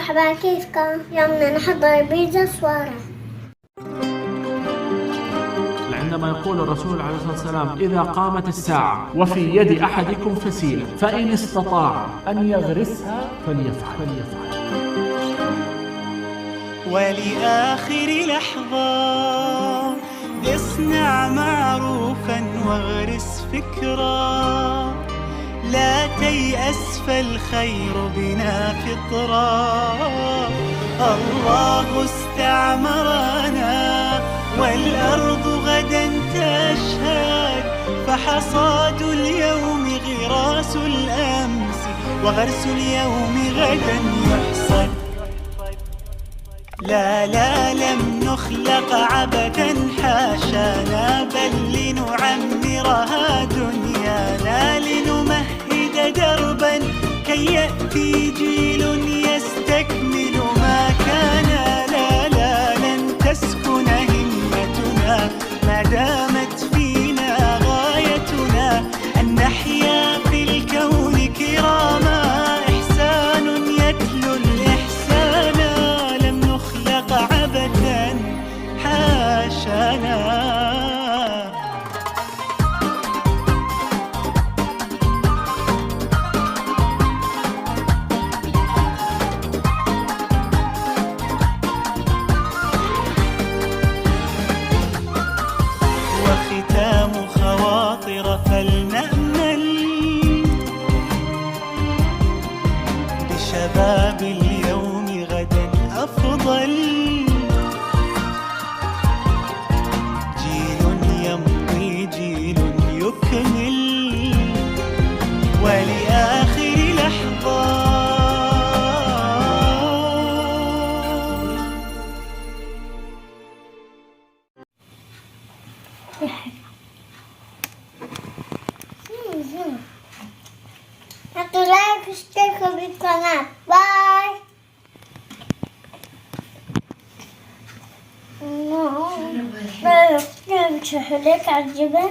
مرحبا كيفكم؟ اليوم بدنا نحضر بيتزا صوارع. عندما يقول الرسول عليه الصلاة والسلام: إذا قامت الساعة وفي يد أحدكم فسيلة فإن استطاع أن يغرسها فليفعل. ولآخر لحظة اصنع معروفا واغرس فكرا، لا تيأس فالخير بنا فطرا. الله استعمرنا والأرض غدا تشهد، فحصاد اليوم غراس الأمس وغرس اليوم غدا يحصد. لا لم نخلق عبثا حاشانا، بل لنعمرها دنيانا، لنمهد دربا كي يأتي جيل يستكمل ما كان. لا لن تسكن همتنا ما دامت فينا غايتنا، أن نحيا في الكون كراما، إحسان يتلو الإحسان، لم نخلق عبثا حاشانا. وختام خواطر فلنأمل بشباب اليوم غدا أفضل، جيل يمضي جيل يكمل، ولآخر لحظة حطوا لايك واشتركوا بالقناة. باي. بمشي حليك على الجبل.